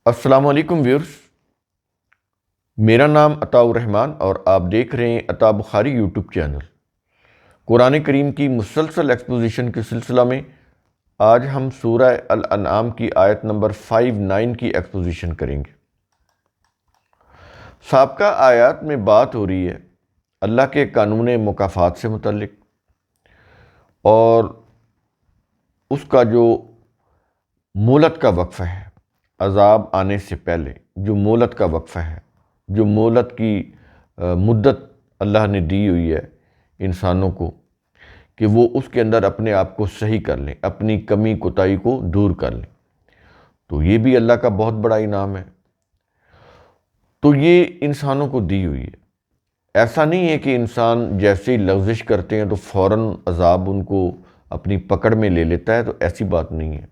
السلام علیکم ویورز، میرا نام عطاء الرحمن اور آپ دیکھ رہے ہیں عطاء بخاری یوٹیوب چینل۔ قرآن کریم کی مسلسل ایکسپوزیشن کے سلسلہ میں آج ہم سورہ الانعام کی آیت نمبر 59 کی ایکسپوزیشن کریں گے۔ سابقہ آیات میں بات ہو رہی ہے اللہ کے قانون مکافات سے متعلق، اور اس کا جو مہلت کا وقفہ ہے، عذاب آنے سے پہلے جو مہلت کا وقفہ ہے، جو مہلت کی مدت اللہ نے دی ہوئی ہے انسانوں کو کہ وہ اس کے اندر اپنے آپ کو صحیح کر لیں، اپنی کمی کوتاہی کو دور کر لیں، تو یہ بھی اللہ کا بہت بڑا انعام ہے۔ تو یہ انسانوں کو دی ہوئی ہے۔ ایسا نہیں ہے کہ انسان جیسے ہی لغزش کرتے ہیں تو فوراً عذاب ان کو اپنی پکڑ میں لے لیتا ہے، تو ایسی بات نہیں ہے۔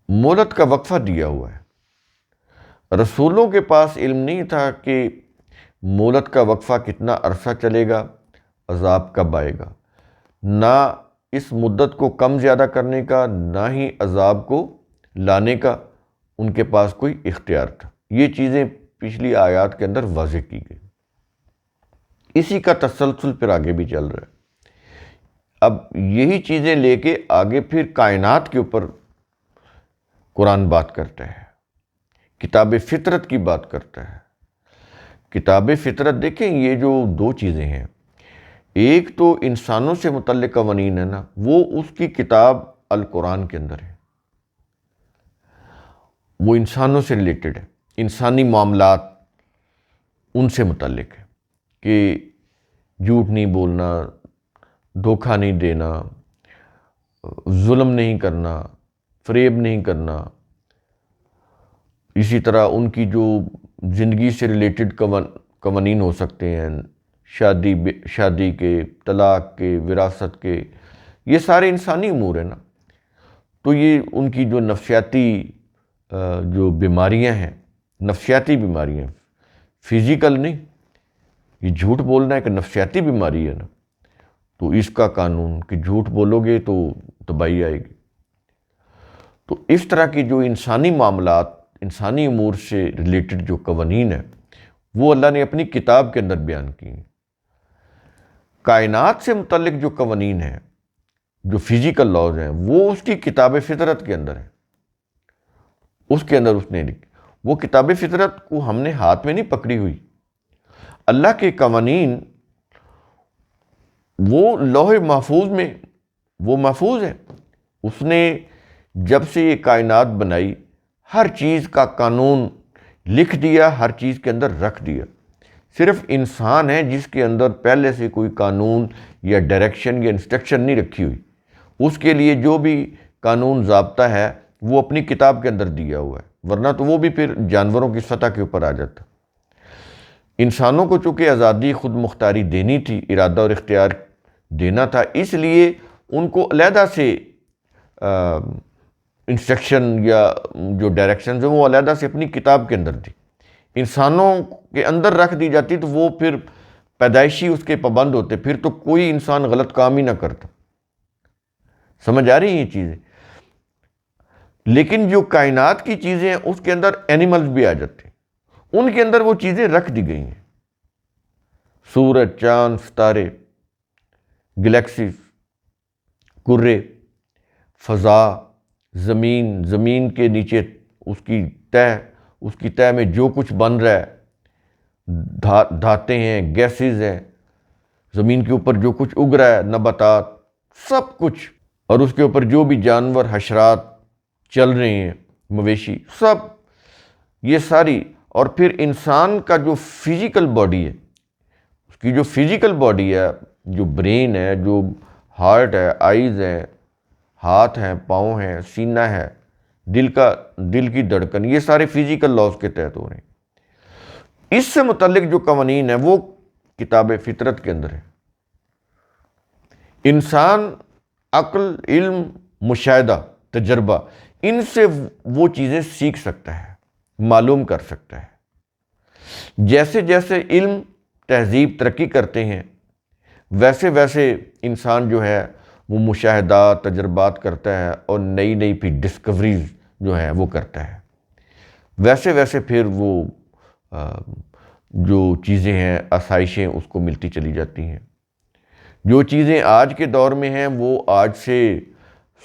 مہلت کا وقفہ دیا ہوا ہے۔ رسولوں کے پاس علم نہیں تھا کہ مہلت کا وقفہ کتنا عرصہ چلے گا، عذاب کب آئے گا، نہ اس مدت کو کم زیادہ کرنے کا، نہ ہی عذاب کو لانے کا ان کے پاس کوئی اختیار تھا۔ یہ چیزیں پچھلی آیات کے اندر واضح کی گئی۔ اسی کا تسلسل پھر آگے بھی چل رہا ہے۔ اب یہی چیزیں لے کے آگے پھر کائنات کے اوپر قرآن بات کرتا ہے، کتاب فطرت کی بات کرتا ہے۔ کتاب فطرت دیکھیں، یہ جو دو چیزیں ہیں، ایک تو انسانوں سے متعلق قوانین ہے نا، وہ اس کی کتاب القرآن کے اندر ہے، وہ انسانوں سے ریلیٹڈ ہے، انسانی معاملات ان سے متعلق ہے کہ جھوٹ نہیں بولنا، دھوکہ نہیں دینا، ظلم نہیں کرنا، فریب نہیں کرنا۔ اسی طرح ان کی جو زندگی سے ریلیٹڈ قوانین ہو سکتے ہیں، شادی کے، طلاق کے، وراثت کے، یہ سارے انسانی امور ہیں نا۔ تو یہ ان کی جو نفسیاتی جو بیماریاں ہیں، نفسیاتی بیماریاں، فزیکل نہیں، یہ جھوٹ بولنا ایک نفسیاتی بیماری ہے نا، تو اس کا قانون کہ جھوٹ بولو گے تو تباہی آئے گی۔ تو اس طرح کی جو انسانی معاملات، انسانی امور سے ریلیٹڈ جو قوانین ہیں، وہ اللہ نے اپنی کتاب کے اندر بیان کی ہیں۔ کائنات سے متعلق جو قوانین ہیں، جو فزیکل لاز ہیں، وہ اس کی کتاب فطرت کے اندر ہے، اس کے اندر اس نے لکھی۔ وہ کتاب فطرت کو ہم نے ہاتھ میں نہیں پکڑی ہوئی۔ اللہ کے قوانین وہ لوح محفوظ میں وہ محفوظ ہے۔ اس نے جب سے یہ کائنات بنائی، ہر چیز کا قانون لکھ دیا، ہر چیز کے اندر رکھ دیا۔ صرف انسان ہے جس کے اندر پہلے سے کوئی قانون یا ڈائریکشن یا انسٹرکشن نہیں رکھی ہوئی۔ اس کے لیے جو بھی قانون ضابطہ ہے وہ اپنی کتاب کے اندر دیا ہوا ہے، ورنہ تو وہ بھی پھر جانوروں کی سطح کے اوپر آ جاتا۔ انسانوں کو چونکہ آزادی، خود مختاری دینی تھی، ارادہ اور اختیار دینا تھا، اس لیے ان کو علیحدہ سے انسٹرکشن یا جو ڈائریکشنز ہیں وہ علیحدہ سے اپنی کتاب کے اندر دی۔ انسانوں کے اندر رکھ دی جاتی تو وہ پھر پیدائشی اس کے پابند ہوتے، پھر تو کوئی انسان غلط کام ہی نہ کرتا۔ سمجھ آ رہی ہیں یہ چیزیں؟ لیکن جو کائنات کی چیزیں ہیں اس کے اندر اینیملز بھی آ جاتے ہیں، ان کے اندر وہ چیزیں رکھ دی گئی ہیں۔ سورج، چاند، ستارے، گلیکسیز، کرے، فضا، زمین کے نیچے اس کی تہہ میں جو کچھ بن رہا ہے، دھاتیں ہیں، گیسز ہیں، زمین کے اوپر جو کچھ اگ رہا ہے، نباتات، سب کچھ، اور اس کے اوپر جو بھی جانور، حشرات چل رہے ہیں، مویشی، سب یہ ساری، اور پھر انسان کا جو فزیکل باڈی ہے، اس کی جو فزیکل باڈی ہے، جو برین ہے، جو ہارٹ ہے، آئیز ہیں، ہاتھ ہیں، پاؤں ہیں، سینہ ہے، دل کی دھڑکن، یہ سارے فزیکل لاز کے تحت ہو رہے ہیں۔ اس سے متعلق جو قوانین ہیں وہ کتاب فطرت کے اندر ہے۔ انسان عقل، علم، مشاہدہ، تجربہ، ان سے وہ چیزیں سیکھ سکتا ہے، معلوم کر سکتا ہے۔ جیسے جیسے علم، تہذیب ترقی کرتے ہیں، ویسے ویسے انسان جو ہے وہ مشاہدات، تجربات کرتا ہے، اور نئی نئی پھر ڈسکوریز جو ہیں وہ کرتا ہے۔ ویسے ویسے پھر وہ جو چیزیں ہیں، آسائشیں اس کو ملتی چلی جاتی ہیں۔ جو چیزیں آج کے دور میں ہیں وہ آج سے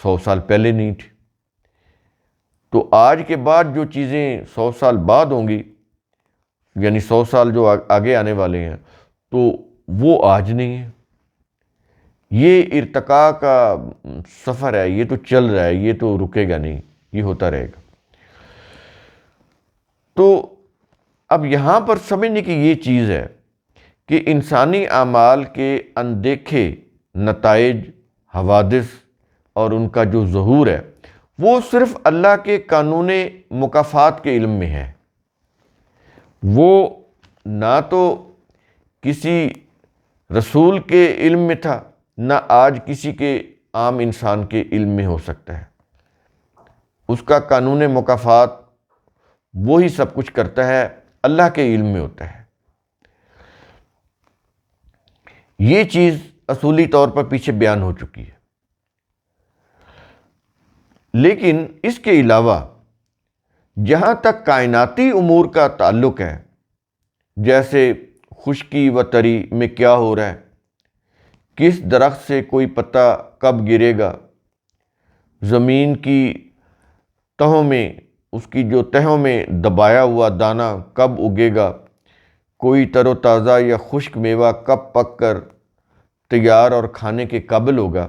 100 سال پہلے نہیں تھی، تو آج کے بعد جو چیزیں 100 سال بعد ہوں گی، یعنی 100 سال جو آگے آنے والے ہیں، تو وہ آج نہیں ہے۔ یہ ارتقاء کا سفر ہے، یہ تو چل رہا ہے، یہ تو رکے گا نہیں، یہ ہوتا رہے گا۔ تو اب یہاں پر سمجھنے کی یہ چیز ہے کہ انسانی اعمال کے اندیکھے نتائج، حوادث اور ان کا جو ظہور ہے وہ صرف اللہ کے قانون مکافات کے علم میں ہے۔ وہ نہ تو کسی رسول کے علم میں تھا، نہ آج کسی کے عام انسان کے علم میں ہو سکتا ہے۔ اس کا قانون مکافات وہی سب کچھ کرتا ہے، اللہ کے علم میں ہوتا ہے۔ یہ چیز اصولی طور پر پیچھے بیان ہو چکی ہے، لیکن اس کے علاوہ جہاں تک کائناتی امور کا تعلق ہے، جیسے خشکی و تری میں کیا ہو رہا ہے، کس درخت سے کوئی پتا کب گرے گا، زمین کی تہوں میں، اس کی جو تہوں میں دبایا ہوا دانہ کب اگے گا، کوئی تر و تازہ یا خشک میوہ کب پک کر تیار اور کھانے کے قابل ہوگا،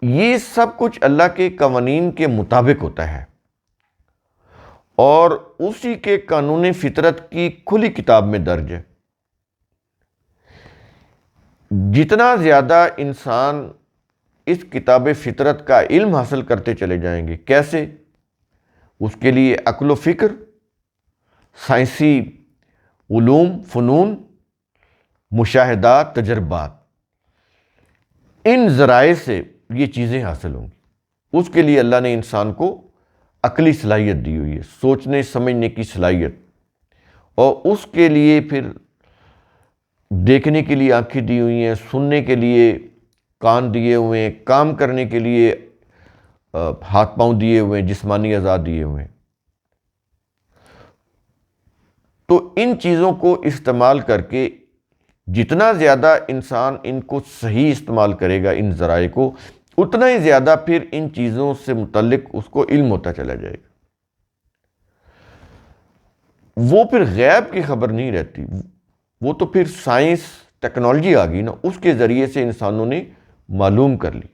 یہ سب کچھ اللہ کے قوانین کے مطابق ہوتا ہے اور اسی کے قانون فطرت کی کھلی کتاب میں درج ہے۔ جتنا زیادہ انسان اس کتاب فطرت کا علم حاصل کرتے چلے جائیں گے، کیسے؟ اس کے لیے عقل و فکر، سائنسی علوم، فنون، مشاہدات، تجربات، ان ذرائع سے یہ چیزیں حاصل ہوں گی۔ اس کے لیے اللہ نے انسان کو عقلی صلاحیت دی ہوئی ہے، سوچنے سمجھنے کی صلاحیت، اور اس کے لیے پھر دیکھنے کے لیے آنکھیں دی ہوئی ہیں، سننے کے لیے کان دیے ہوئے ہیں، کام کرنے کے لیے ہاتھ پاؤں دیے ہوئے ہیں، جسمانی اعضاء دیے ہوئے ہیں۔ تو ان چیزوں کو استعمال کر کے جتنا زیادہ انسان ان کو صحیح استعمال کرے گا، ان ذرائع کو، اتنا ہی زیادہ پھر ان چیزوں سے متعلق اس کو علم ہوتا چلا جائے گا۔ وہ پھر غیب کی خبر نہیں رہتی، وہ تو پھر سائنس، ٹیکنالوجی آ گئی نا، اس کے ذریعے سے انسانوں نے معلوم کر لی۔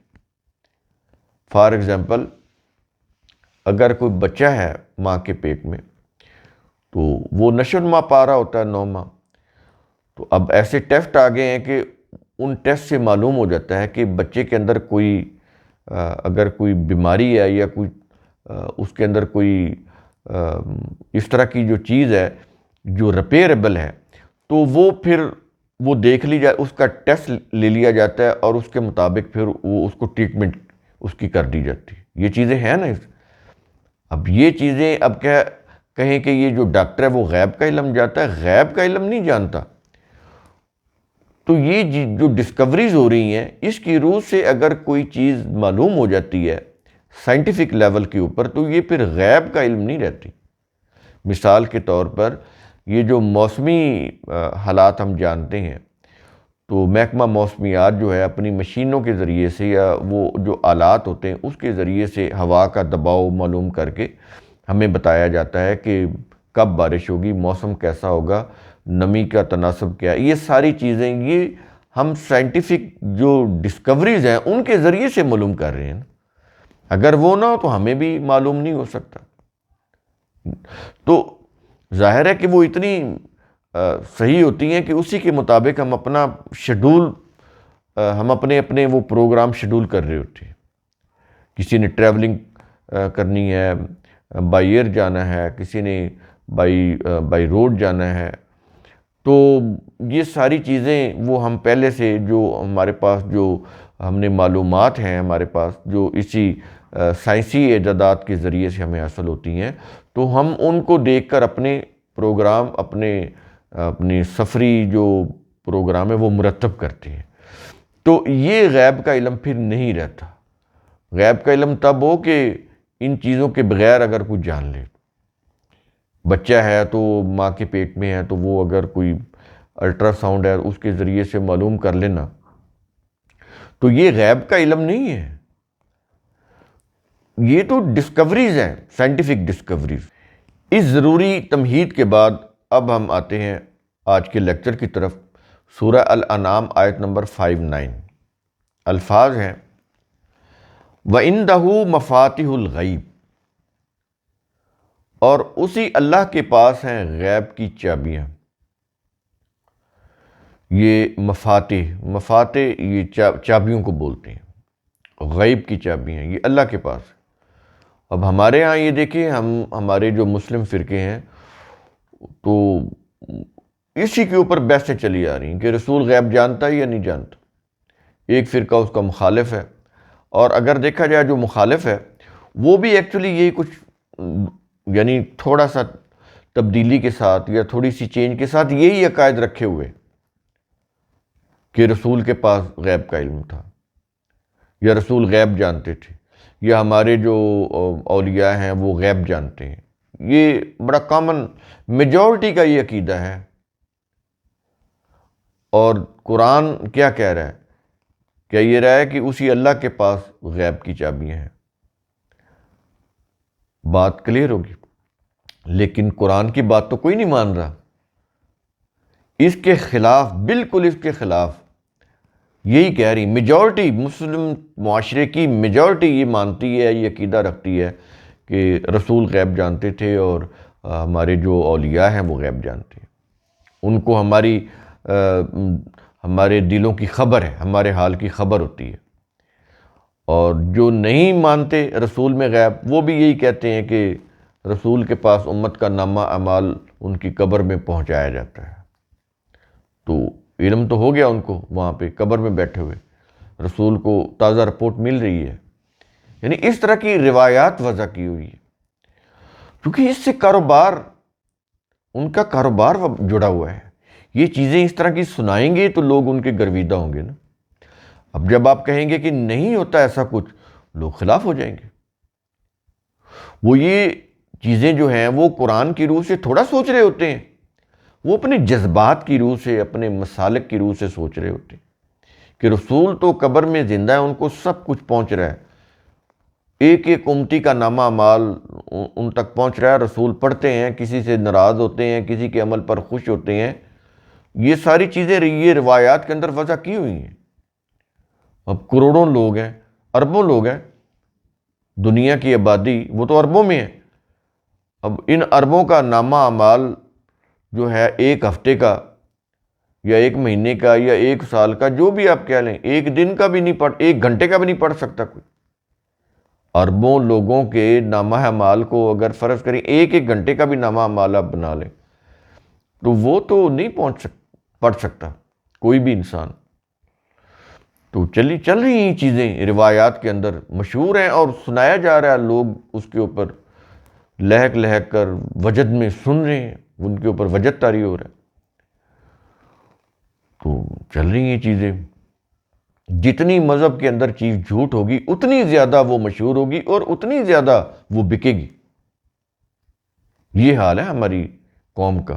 فار ایگزامپل، اگر کوئی بچہ ہے ماں کے پیٹ میں، تو وہ نشو و نما پا رہا ہوتا ہے 9 ماہ، تو اب ایسے ٹیسٹ آ گئے ہیں کہ ان ٹیسٹ سے معلوم ہو جاتا ہے کہ بچے کے اندر کوئی اگر کوئی بیماری ہے یا کوئی اس کے اندر کوئی اس طرح کی جو چیز ہے جو ریپیئربل ہے، تو وہ پھر وہ دیکھ لی جائے، اس کا ٹیسٹ لے لیا جاتا ہے اور اس کے مطابق پھر وہ اس کو ٹریٹمنٹ اس کی کر دی جاتی ہے۔ یہ چیزیں ہیں نا۔ اب یہ چیزیں اب کہیں کہ یہ جو ڈاکٹر ہے وہ غیب کا علم جانتا ہے، غیب کا علم نہیں جانتا۔ تو یہ جو ڈسکوریز ہو رہی ہیں، اس کی روح سے اگر کوئی چیز معلوم ہو جاتی ہے سائنٹیفک لیول کے اوپر، تو یہ پھر غیب کا علم نہیں رہتی۔ مثال کے طور پر یہ جو موسمی حالات ہم جانتے ہیں، تو محکمہ موسمیات جو ہے اپنی مشینوں کے ذریعے سے یا وہ جو آلات ہوتے ہیں اس کے ذریعے سے ہوا کا دباؤ معلوم کر کے ہمیں بتایا جاتا ہے کہ کب بارش ہوگی، موسم کیسا ہوگا، نمی کا تناسب کیا ہے۔ یہ ساری چیزیں یہ ہم سائنٹیفک جو ڈسکوریز ہیں ان کے ذریعے سے معلوم کر رہے ہیں۔ اگر وہ نہ ہو تو ہمیں بھی معلوم نہیں ہو سکتا۔ تو ظاہر ہے کہ وہ اتنی صحیح ہوتی ہیں کہ اسی کے مطابق ہم اپنا شیڈول، ہم اپنے وہ پروگرام شیڈول کر رہے ہوتے ہیں۔ کسی نے ٹریولنگ کرنی ہے، بائی ایئر جانا ہے، کسی نے بائی روڈ جانا ہے، تو یہ ساری چیزیں وہ ہم پہلے سے جو ہمارے پاس جو ہم نے معلومات ہیں ہمارے پاس جو اسی سائنسی ایجادات کے ذریعے سے ہمیں حاصل ہوتی ہیں، تو ہم ان کو دیکھ کر اپنے پروگرام، اپنی سفری جو پروگرام ہے وہ مرتب کرتے ہیں۔ تو یہ غیب کا علم پھر نہیں رہتا۔ غیب کا علم تب ہو کہ ان چیزوں کے بغیر اگر کوئی جان لے۔ بچہ ہے تو ماں کے پیٹ میں ہے تو وہ اگر کوئی الٹرا ساؤنڈ ہے اس کے ذریعے سے معلوم کر لینا، تو یہ غیب کا علم نہیں ہے، یہ تو ڈسکوریز ہیں، سائنٹیفک ڈسکوریز۔ اس ضروری تمہید کے بعد اب ہم آتے ہیں آج کے لیکچر کی طرف۔ سورہ الانعام آیت نمبر 59 الفاظ ہیں وَعِندَهُ مَفَاتِحُ الْغَیْبِ، اور اسی اللہ کے پاس ہیں غیب کی چابیاں۔ یہ مفاتح یہ چابیوں کو بولتے ہیں، غیب کی چابیاں یہ اللہ کے پاس ہے۔ اب ہمارے ہاں یہ دیکھیں، ہمارے جو مسلم فرقے ہیں تو اسی کے اوپر بحثیں چلی آ رہی ہیں کہ رسول غیب جانتا ہے یا نہیں جانتا۔ ایک فرقہ اس کا مخالف ہے، اور اگر دیکھا جائے جو مخالف ہے وہ بھی ایکچولی یہی کچھ یعنی تھوڑا سا تبدیلی کے ساتھ یا تھوڑی سی چینج کے ساتھ یہی عقائد رکھے ہوئے کہ رسول کے پاس غیب کا علم تھا، یا رسول غیب جانتے تھے، یا ہمارے جو اولیاء ہیں وہ غیب جانتے ہیں۔ یہ بڑا کامن میجورٹی کا یہ عقیدہ ہے۔ اور قرآن کیا کہہ رہا ہے؟ کیا یہ رہا ہے کہ اسی اللہ کے پاس غیب کی چابیاں ہیں؟ بات کلیئر ہوگی، لیکن قرآن کی بات تو کوئی نہیں مان رہا۔ اس کے خلاف، بالکل اس کے خلاف یہی کہہ رہی میجورٹی، مسلم معاشرے کی میجورٹی یہ مانتی ہے، یہ عقیدہ رکھتی ہے کہ رسول غیب جانتے تھے اور ہمارے جو اولیاء ہیں وہ غیب جانتے ہیں۔ ان کو ہمارے دلوں کی خبر ہے، ہمارے حال کی خبر ہوتی ہے۔ اور جو نہیں مانتے رسول میں غیب، وہ بھی یہی کہتے ہیں کہ رسول کے پاس امت کا نامہ اعمال ان کی قبر میں پہنچایا جاتا ہے۔ تو علم تو ہو گیا ان کو، وہاں پہ قبر میں بیٹھے ہوئے رسول کو تازہ رپورٹ مل رہی ہے۔ یعنی اس طرح کی روایات وضع کی ہوئی ہے، کیونکہ اس سے کاروبار، ان کا کاروبار جڑا ہوا ہے۔ یہ چیزیں اس طرح کی سنائیں گے تو لوگ ان کے گرویدہ ہوں گے نا۔ اب جب آپ کہیں گے کہ نہیں ہوتا ایسا کچھ، لوگ خلاف ہو جائیں گے۔ وہ یہ چیزیں جو ہیں وہ قرآن کی روح سے تھوڑا سوچ رہے ہوتے ہیں، وہ اپنے جذبات کی روح سے، اپنے مسالک کی روح سے سوچ رہے ہوتے ہیں کہ رسول تو قبر میں زندہ ہے، ان کو سب کچھ پہنچ رہا ہے، ایک ایک امتی کا نامہ اعمال ان تک پہنچ رہا ہے، رسول پڑھتے ہیں، کسی سے ناراض ہوتے ہیں، کسی کے عمل پر خوش ہوتے ہیں۔ یہ ساری چیزیں یہ روایات کے اندر وضع کی ہوئی ہیں۔ اب کروڑوں لوگ ہیں، اربوں لوگ ہیں، دنیا کی آبادی وہ تو اربوں میں ہے۔ اب ان اربوں کا نامہ اعمال جو ہے ایک ہفتے کا یا ایک مہینے کا یا ایک سال کا، جو بھی آپ کہہ لیں، ایک دن کا بھی نہیں پڑھ، ایک گھنٹے کا بھی نہیں پڑھ سکتا کوئی۔ اربوں لوگوں کے نامہ اعمال کو اگر فرض کریں ایک ایک گھنٹے کا بھی نامہ اعمال آپ بنا لیں تو وہ تو نہیں پڑھ سکتا کوئی بھی انسان۔ تو چل رہی ہیں چیزیں روایات کے اندر مشہور ہیں اور سنایا جا رہا ہے، لوگ اس کے اوپر لہک لہک کر وجد میں سن رہے ہیں، ان کے اوپر وجد طاری ہو رہا ہے۔ تو چل رہی ہیں چیزیں۔ جتنی مذہب کے اندر چیز جھوٹ ہوگی اتنی زیادہ وہ مشہور ہوگی اور اتنی زیادہ وہ بکے گی۔ یہ حال ہے ہماری قوم کا۔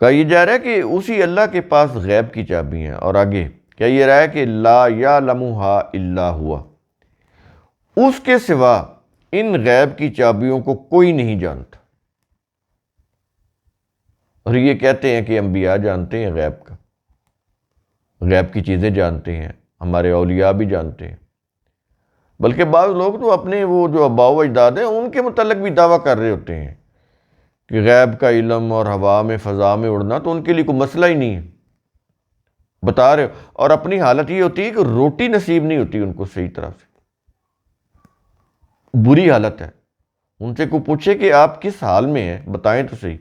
کہا یہ جا رہا ہے کہ اسی اللہ کے پاس غیب کی چابی ہیں، اور آگے کیا یہ رہا ہے کہ لا یعلمھا الا ہوا، اس کے سوا ان غیب کی چابیوں کو کوئی نہیں جانتا۔ اور یہ کہتے ہیں کہ انبیاء جانتے ہیں غیب کا، غیب کی چیزیں جانتے ہیں، ہمارے اولیاء بھی جانتے ہیں، بلکہ بعض لوگ تو اپنے وہ جو آباء و اجداد ہیں ان کے متعلق بھی دعویٰ کر رہے ہوتے ہیں کہ غیب کا علم اور ہوا میں فضا میں اڑنا تو ان کے لیے کوئی مسئلہ ہی نہیں ہے، بتا رہے ہو۔ اور اپنی حالت یہ ہوتی ہے کہ روٹی نصیب نہیں ہوتی ان کو صحیح طرح سے، بری حالت ہے۔ ان سے کوئی پوچھے کہ آپ کس حال میں ہیں بتائیں تو صحیح،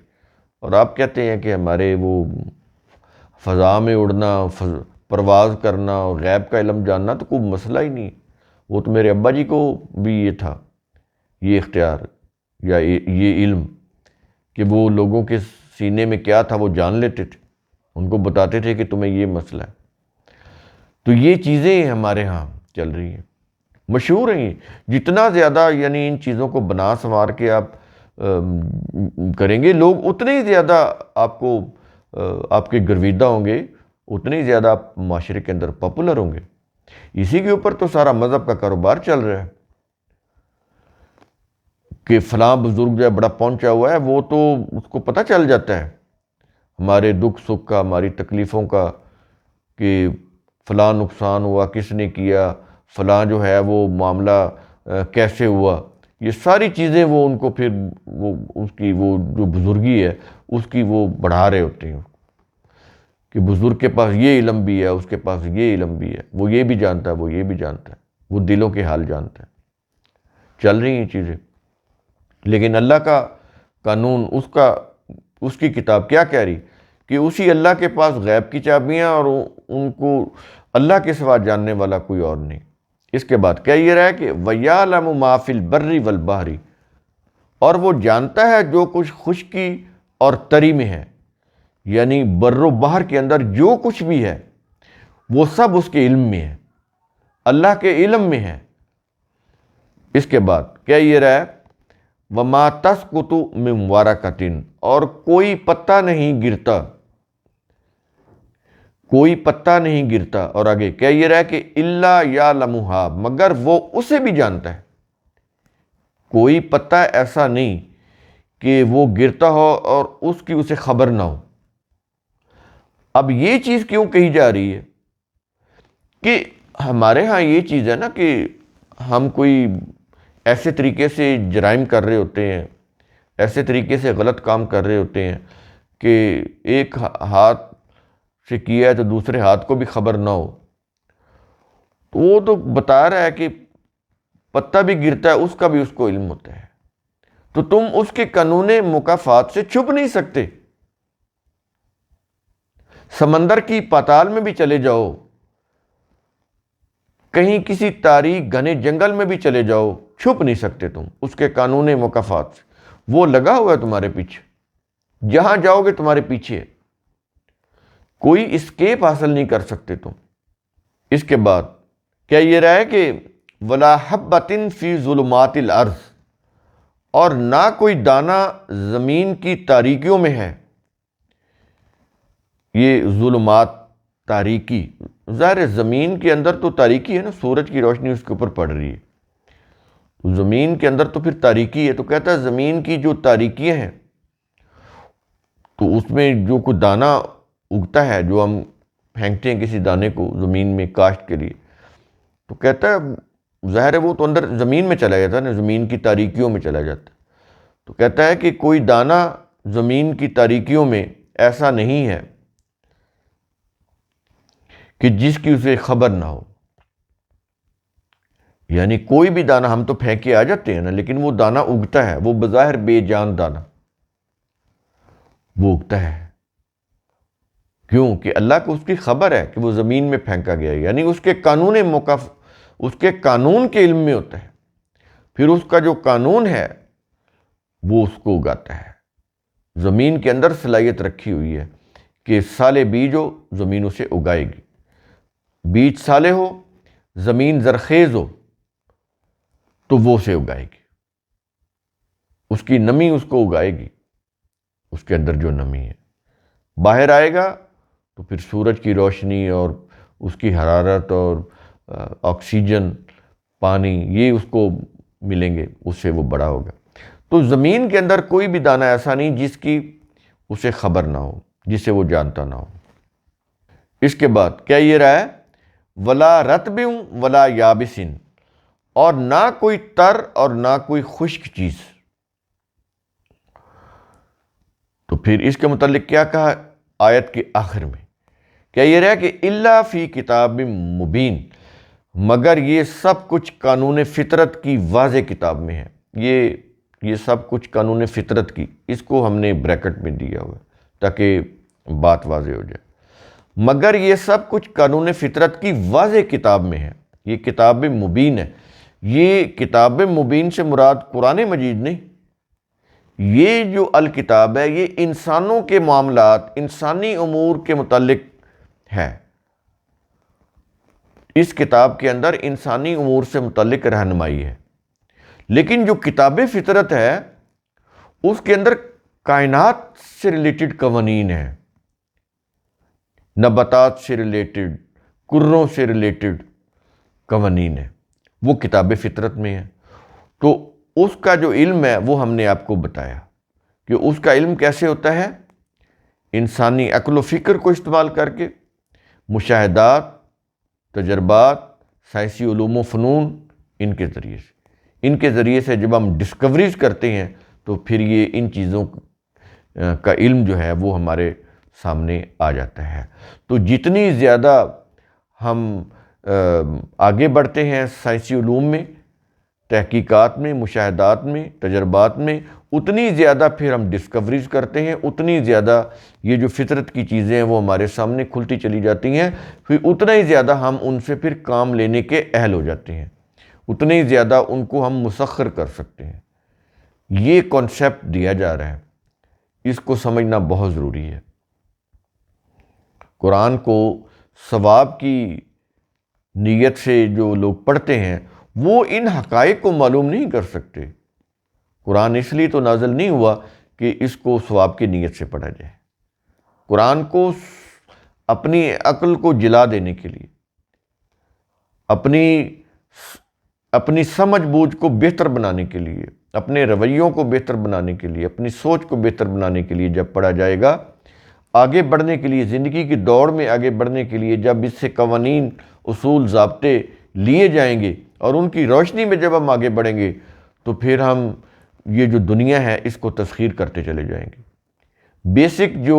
اور آپ کہتے ہیں کہ ہمارے وہ فضا میں اڑنا، پرواز کرنا اور غیب کا علم جاننا تو کوئی مسئلہ ہی نہیں۔ وہ تو میرے ابا جی کو بھی یہ تھا، یہ اختیار یا یہ علم کہ وہ لوگوں کے سینے میں کیا تھا وہ جان لیتے تھے، ان کو بتاتے تھے کہ تمہیں یہ مسئلہ ہے۔ تو یہ چیزیں ہمارے ہاں چل رہی ہیں، مشہور ہیں۔ جتنا زیادہ یعنی ان چیزوں کو بنا سنوار کے آپ کریں گے، لوگ اتنے ہی زیادہ آپ کو آپ کے گرویدہ ہوں گے، اتنے ہی زیادہ آپ معاشرے کے اندر پاپولر ہوں گے۔ اسی کے اوپر تو سارا مذہب کا کاروبار چل رہا ہے کہ فلاں بزرگ جو ہے بڑا پہنچا ہوا ہے، وہ تو اس کو پتہ چل جاتا ہے ہمارے دکھ سکھ کا، ہماری تکلیفوں کا، کہ فلاں نقصان ہوا کس نے کیا، فلاں جو ہے وہ معاملہ کیسے ہوا، یہ ساری چیزیں وہ ان کو پھر وہ اس کی وہ جو بزرگی ہے اس کی وہ بڑھا رہے ہوتے ہیں کہ بزرگ کے پاس یہ علم بھی ہے، اس کے پاس یہ علم بھی ہے، وہ یہ بھی جانتا ہے، وہ یہ بھی جانتا ہے، وہ دلوں کے حال جانتا ہے۔ چل رہی ہیں چیزیں، لیکن اللہ کا قانون، اس کی کتاب کیا کہہ رہی کہ اسی اللہ کے پاس غیب کی چابیاں، اور ان کو اللہ کے سوا جاننے والا کوئی اور نہیں۔ اس کے بعد کیا یہ رہا ہے کہ وَيَعْلَمُ مَا فِي الْبَرِّ وَالْبَحْرِ، اور وہ جانتا ہے جو کچھ خشکی اور تری میں ہے، یعنی بر و بحر کے اندر جو کچھ بھی ہے وہ سب اس کے علم میں ہے، اللہ کے علم میں ہے۔ اس کے بعد کیا یہ رہا ہے وَمَا تَسْقُطُ مِن وَرَقَةٍ، اور کوئی پتا نہیں گرتا، کوئی پتا نہیں گرتا۔ اور آگے کیا یہ رہا ہے کہ إِلَّا يَعْلَمُهَا، مگر وہ اسے بھی جانتا ہے۔ کوئی پتا ایسا نہیں کہ وہ گرتا ہو اور اس کی اسے خبر نہ ہو۔ اب یہ چیز کیوں کہی جا رہی ہے کہ ہمارے ہاں یہ چیز ہے نا کہ ہم کوئی ایسے طریقے سے جرائم کر رہے ہوتے ہیں، ایسے طریقے سے غلط کام کر رہے ہوتے ہیں کہ ایک ہاتھ سے کیا ہے تو دوسرے ہاتھ کو بھی خبر نہ ہو۔ تو وہ تو بتا رہا ہے کہ پتا بھی گرتا ہے اس کا بھی اس کو علم ہوتا ہے، تو تم اس کے قانون مکافات سے چھپ نہیں سکتے۔ سمندر کی پاتال میں بھی چلے جاؤ، کہیں کسی تاریک گھنے جنگل میں بھی چلے جاؤ، چھپ نہیں سکتے تم اس کے قانون مکافات سے۔ وہ لگا ہوا ہے تمہارے پیچھے، جہاں جاؤ گے تمہارے پیچھے ہے، کوئی اسکیپ حاصل نہیں کر سکتے تم۔ اس کے بعد کیا یہ رہا ہے کہ وَلَا حَبَّةٍ فِي ظُلُمَاتِ الْأَرْضِ، اور نہ کوئی دانہ زمین کی تاریکیوں میں ہے۔ یہ ظلمات، تاریکی، ظاہر زمین کے اندر تو تاریکی ہے نا، سورج کی روشنی اس کے اوپر پڑ رہی ہے، تو زمین کے اندر تو پھر تاریکی ہے۔ تو کہتا ہے زمین کی جو تاریکیاں ہیں، تو اس میں جو کوئی دانہ اگتا ہے، جو ہم پھینکتے ہیں کسی دانے کو زمین میں کاشت کے لیے، تو کہتا ہے ظاہر ہے وہ تو اندر زمین میں چلا جاتا ہے نا، زمین کی تاریکیوں میں چلا جاتا ہے۔ تو کہتا ہے کہ کوئی دانہ زمین کی تاریکیوں میں ایسا نہیں ہے کہ جس کی اسے خبر نہ ہو۔ یعنی کوئی بھی دانہ، ہم تو پھینک کے آ جاتے ہیں نا، لیکن وہ دانہ اگتا ہے، وہ بظاہر بے جان دانہ وہ اگتا ہے۔ کیوں کہ اللہ کو اس کی خبر ہے کہ وہ زمین میں پھینکا گیا ہے، یعنی اس کے قانون اس کے قانون کے علم میں ہوتا ہے، پھر اس کا جو قانون ہے وہ اس کو اگاتا ہے۔ زمین کے اندر صلاحیت رکھی ہوئی ہے کہ سالے بیج ہو زمین اسے اگائے گی، بیج سالے ہو، زمین زرخیز ہو تو وہ اسے اگائے گی، اس کی نمی اس کو اگائے گی، اس کے اندر جو نمی ہے باہر آئے گا تو پھر سورج کی روشنی اور اس کی حرارت اور آکسیجن، پانی، یہ اس کو ملیں گے، اس سے وہ بڑا ہوگا۔ تو زمین کے اندر کوئی بھی دانہ ایسا نہیں جس کی اسے خبر نہ ہو، جسے وہ جانتا نہ ہو۔ اس کے بعد کیا یہ رہا ہے وَلَا رَطْبٍ وَلَا يَابِسٍ، اور نہ کوئی تر اور نہ کوئی خشک چیز۔ تو پھر اس کے متعلق کیا کہا آیت کے آخر میں؟ کیا یہ رہا کہ إِلَّا فِي كِتَابٍ مُبِينٍ، مگر یہ سب کچھ قانون فطرت کی واضح کتاب میں ہے۔ یہ سب کچھ قانون فطرت کی، اس کو ہم نے بریکٹ میں دیا ہوا ہے تاکہ بات واضح ہو جائے۔ مگر یہ سب کچھ قانون فطرت کی واضح کتاب میں ہے، یہ کتاب مبین ہے۔ یہ کتاب مبین سے مراد قرآن مجید نہیں، یہ جو الکتاب ہے یہ انسانوں کے معاملات، انسانی امور کے متعلق ہے۔ اس کتاب کے اندر انسانی امور سے متعلق رہنمائی ہے، لیکن جو کتاب فطرت ہے اس کے اندر کائنات سے ریلیٹڈ قوانین ہیں، نباتات سے ریلیٹڈ، کروں سے ریلیٹڈ قوانین ہیں، وہ کتاب فطرت میں ہے۔ تو اس کا جو علم ہے وہ ہم نے آپ کو بتایا کہ اس کا علم کیسے ہوتا ہے، انسانی عقل و فکر کو استعمال کر کے، مشاہدات، تجربات، سائنسی علوم و فنون، ان کے ذریعے سے جب ہم ڈسکوریز کرتے ہیں تو پھر یہ ان چیزوں کا علم جو ہے وہ ہمارے سامنے آ جاتا ہے۔ تو جتنی زیادہ ہم آگے بڑھتے ہیں سائنسی علوم میں، تحقیقات میں، مشاہدات میں، تجربات میں، اتنی زیادہ پھر ہم ڈسکوریز کرتے ہیں، اتنی زیادہ یہ جو فطرت کی چیزیں ہیں وہ ہمارے سامنے کھلتی چلی جاتی ہیں، پھر اتنا ہی زیادہ ہم ان سے پھر کام لینے کے اہل ہو جاتے ہیں، اتنے ہی زیادہ ان کو ہم مسخر کر سکتے ہیں۔ یہ کانسیپٹ دیا جا رہا ہے، اس کو سمجھنا بہت ضروری ہے۔ قرآن کو ثواب کی نیت سے جو لوگ پڑھتے ہیں وہ ان حقائق کو معلوم نہیں کر سکتے۔ قرآن اس لیے تو نازل نہیں ہوا کہ اس کو ثواب کی نیت سے پڑھا جائے۔ قرآن کو اپنی عقل کو جلا دینے کے لیے، اپنی سمجھ بوجھ کو بہتر بنانے کے لیے، اپنے رویوں کو بہتر بنانے کے لیے، اپنی سوچ کو بہتر بنانے کے لیے جب پڑھا جائے گا، آگے بڑھنے کے لیے، زندگی کی دوڑ میں آگے بڑھنے کے لیے جب اس سے قوانین، اصول، ضابطے لیے جائیں گے اور ان کی روشنی میں جب ہم آگے بڑھیں گے تو پھر ہم یہ جو دنیا ہے اس کو تسخیر کرتے چلے جائیں گے۔ بیسک جو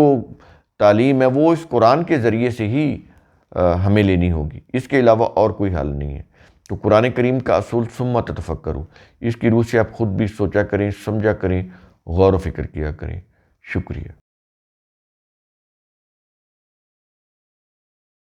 تعلیم ہے وہ اس قرآن کے ذریعے سے ہی ہمیں لینی ہوگی، اس کے علاوہ اور کوئی حل نہیں ہے۔ تو قرآن کریم کا اصول ثم تتفکروا، اس کی روح سے آپ خود بھی سوچا کریں، سمجھا کریں، غور و فکر کیا کریں۔ شکریہ۔